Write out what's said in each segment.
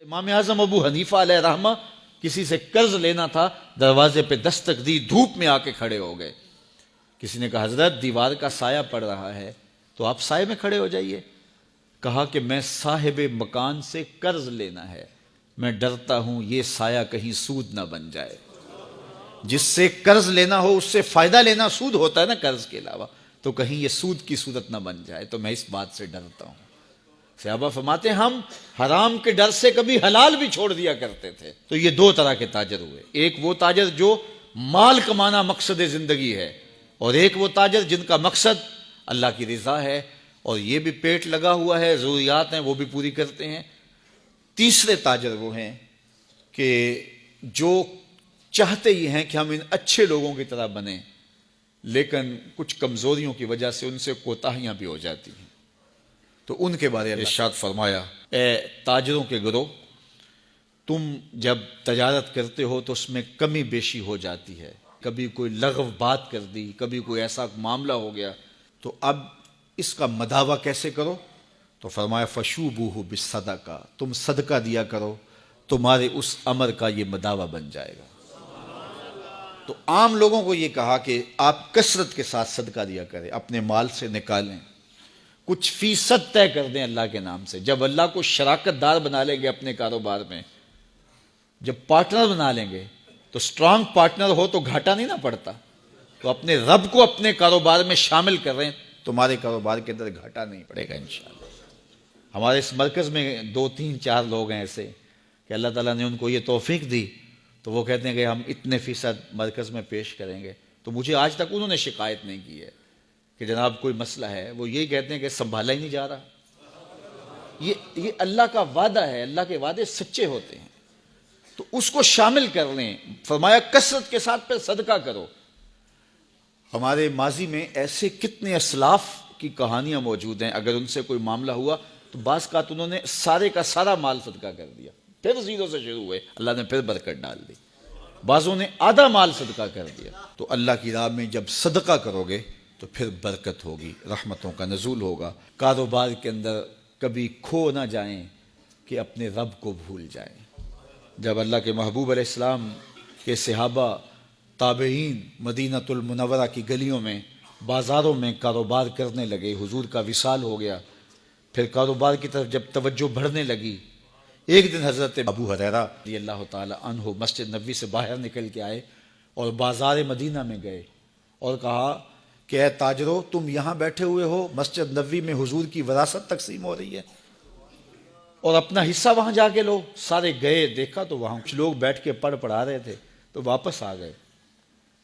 امام اعظم ابو حنیفہ علیہ رحمہ کسی سے قرض لینا تھا، دروازے پہ دستک دی، دھوپ میں آ کے کھڑے ہو گئے۔ کسی نے کہا حضرت دیوار کا سایہ پڑ رہا ہے تو آپ سائے میں کھڑے ہو جائیے۔ کہا کہ میں صاحب مکان سے قرض لینا ہے، میں ڈرتا ہوں یہ سایہ کہیں سود نہ بن جائے۔ جس سے قرض لینا ہو اس سے فائدہ لینا سود ہوتا ہے نا قرض کے علاوہ، تو کہیں یہ سود کی صورت نہ بن جائے، تو میں اس بات سے ڈرتا ہوں۔ صحابہ فرماتے ہیں ہم حرام کے ڈر سے کبھی حلال بھی چھوڑ دیا کرتے تھے۔ تو یہ دو طرح کے تاجر ہوئے، ایک وہ تاجر جو مال کمانا مقصد زندگی ہے، اور ایک وہ تاجر جن کا مقصد اللہ کی رضا ہے، اور یہ بھی پیٹ لگا ہوا ہے، ضروریات ہیں وہ بھی پوری کرتے ہیں۔ تیسرے تاجر وہ ہیں کہ جو چاہتے ہی ہیں کہ ہم ان اچھے لوگوں کی طرح بنیں، لیکن کچھ کمزوریوں کی وجہ سے ان سے کوتاہیاں بھی ہو جاتی ہیں، تو ان کے بارے میں ارشاد فرمایا، اے تاجروں کے گروہ، تم جب تجارت کرتے ہو تو اس میں کمی بیشی ہو جاتی ہے، کبھی کوئی لغو بات کر دی، کبھی کوئی ایسا معاملہ ہو گیا، تو اب اس کا مداوع کیسے کرو؟ تو فرمایا فشوبوہ بالصدقہ، تم صدقہ دیا کرو، تمہارے اس امر کا یہ مداوع بن جائے گا۔ تو عام لوگوں کو یہ کہا کہ آپ کثرت کے ساتھ صدقہ دیا کریں، اپنے مال سے نکالیں، کچھ فیصد طے کر دیں اللہ کے نام سے۔ جب اللہ کو شراکت دار بنا لیں گے اپنے کاروبار میں، جب پارٹنر بنا لیں گے تو اسٹرانگ پارٹنر ہو تو گھاٹا نہیں نہ پڑتا، تو اپنے رب کو اپنے کاروبار میں شامل کر رہے ہیں، تمہارے کاروبار کے اندر گھاٹا نہیں پڑے گا انشاءاللہ۔ ہمارے اس مرکز میں 2 3 4 لوگ ہیں ایسے کہ اللہ تعالیٰ نے ان کو یہ توفیق دی، تو وہ کہتے ہیں کہ ہم اتنے فیصد مرکز میں پیش کریں گے، تو مجھے آج تک انہوں نے شکایت نہیں کی ہے کہ جناب کوئی مسئلہ ہے، وہ یہی کہتے ہیں کہ سنبھالا ہی نہیں جا رہا۔ یہ اللہ کا وعدہ ہے، اللہ کے وعدے سچے ہوتے ہیں، تو اس کو شامل کر لیں۔ فرمایا کثرت کے ساتھ پھر صدقہ کرو۔ ہمارے ماضی میں ایسے کتنے اسلاف کی کہانیاں موجود ہیں، اگر ان سے کوئی معاملہ ہوا تو بعض کا انہوں نے سارے کا سارا مال صدقہ کر دیا، پھر زیرو سے شروع ہوئے، اللہ نے پھر برکت ڈال دی۔ بعضوں نے آدھا مال صدقہ کر دیا۔ تو اللہ کی راہ میں جب صدقہ کرو گے تو پھر برکت ہوگی، رحمتوں کا نزول ہوگا۔ کاروبار کے اندر کبھی کھو نہ جائیں کہ اپنے رب کو بھول جائیں۔ جب اللہ کے محبوب علیہ السلام کے صحابہ تابعین مدینہ المنورہ کی گلیوں میں بازاروں میں کاروبار کرنے لگے، حضور کا وصال ہو گیا، پھر کاروبار کی طرف جب توجہ بڑھنے لگی، ایک دن حضرت ابو ہریرہ رضی اللہ تعالی عنہ مسجد نبوی سے باہر نکل کے آئے اور بازار مدینہ میں گئے اور کہا کہ اے تاجرو، تم یہاں بیٹھے ہوئے ہو، مسجد نبوی میں حضور کی وراثت تقسیم ہو رہی ہے اور اپنا حصہ وہاں جا کے لو۔ سارے گئے، دیکھا تو وہاں کچھ لوگ بیٹھ کے پڑھا رہے تھے، تو واپس آ گئے۔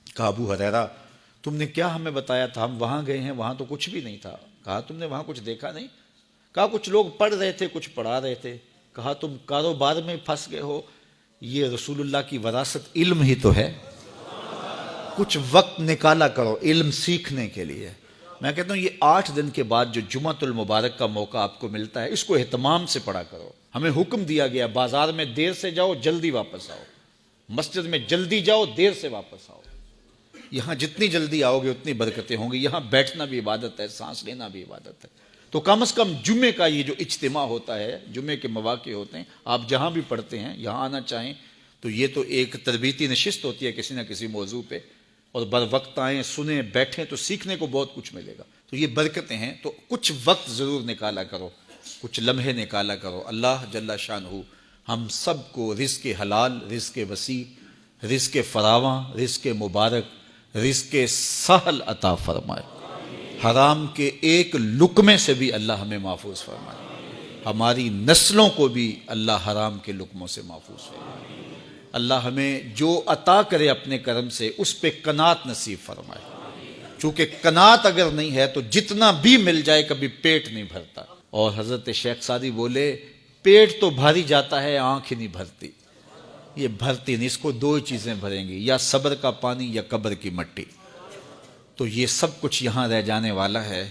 کہا ابو ہریرہ تم نے کیا ہمیں بتایا تھا، ہم وہاں گئے ہیں، وہاں تو کچھ بھی نہیں تھا۔ کہا تم نے وہاں کچھ دیکھا نہیں؟ کہا کچھ لوگ پڑھ رہے تھے، کچھ پڑھا رہے تھے۔ کہا تم کاروبار میں پھنس گئے ہو، یہ رسول اللہ کی وراثت علم ہی تو ہے، کچھ وقت نکالا کرو علم سیکھنے کے لیے۔ میں کہتا ہوں یہ 8 دن کے بعد جو جمعۃ المبارک کا موقع آپ کو ملتا ہے، اس کو اہتمام سے پڑھا کرو۔ ہمیں حکم دیا گیا بازار میں دیر سے جاؤ، جلدی واپس آؤ، مسجد میں جلدی جاؤ، دیر سے واپس آؤ۔ یہاں جتنی جلدی آؤ گے اتنی برکتیں ہوں گی۔ یہاں بیٹھنا بھی عبادت ہے، سانس لینا بھی عبادت ہے۔ تو کم از کم جمعے کا یہ جو اجتماع ہوتا ہے، جمعے کے مواقع ہوتے ہیں، آپ جہاں بھی پڑھتے ہیں یہاں آنا چاہیں تو یہ تو ایک تربیتی نشست ہوتی ہے کسی نہ کسی موضوع پہ، اور بر وقت آئیں، سنیں، بیٹھیں تو سیکھنے کو بہت کچھ ملے گا۔ تو یہ برکتیں ہیں، تو کچھ وقت ضرور نکالا کرو، کچھ لمحے نکالا کرو۔ اللہ جل شانہ ہم سب کو رزق حلال، رزق وسیع، رزق فراواں، رزق مبارک، رزق سہل عطا فرمائے۔ حرام کے ایک لقمے سے بھی اللہ ہمیں محفوظ فرمائے، ہماری نسلوں کو بھی اللہ حرام کے لقموں سے محفوظ فرمائے۔ اللہ ہمیں جو عطا کرے اپنے کرم سے اس پہ قناعت نصیب فرمائے، چونکہ قناعت اگر نہیں ہے تو جتنا بھی مل جائے کبھی پیٹ نہیں بھرتا۔ اور حضرت شیخ سعدی بولے پیٹ تو بھاری جاتا ہے، آنکھ ہی نہیں بھرتی۔ یہ بھرتی نہیں، اس کو 2 چیزیں بھریں گی، یا صبر کا پانی یا قبر کی مٹی۔ تو یہ سب کچھ یہاں رہ جانے والا ہے۔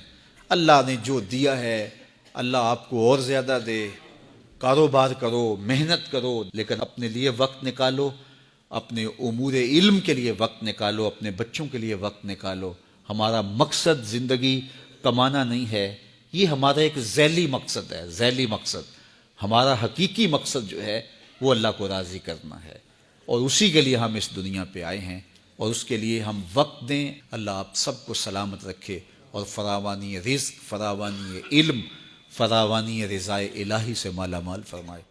اللہ نے جو دیا ہے اللہ آپ کو اور زیادہ دے۔ کاروبار کرو، محنت کرو، لیکن اپنے لیے وقت نکالو، اپنے امور علم کے لیے وقت نکالو، اپنے بچوں کے لیے وقت نکالو۔ ہمارا مقصد زندگی کمانا نہیں ہے، یہ ہمارا ایک ذیلی مقصد ہے، ذیلی مقصد۔ ہمارا حقیقی مقصد جو ہے وہ اللہ کو راضی کرنا ہے، اور اسی کے لیے ہم اس دنیا پہ آئے ہیں، اور اس کے لیے ہم وقت دیں۔ اللہ آپ سب کو سلامت رکھے اور فراوانی رزق، فراوانی علم، فراوانی رضائے الہی سے مالا مال فرمائے۔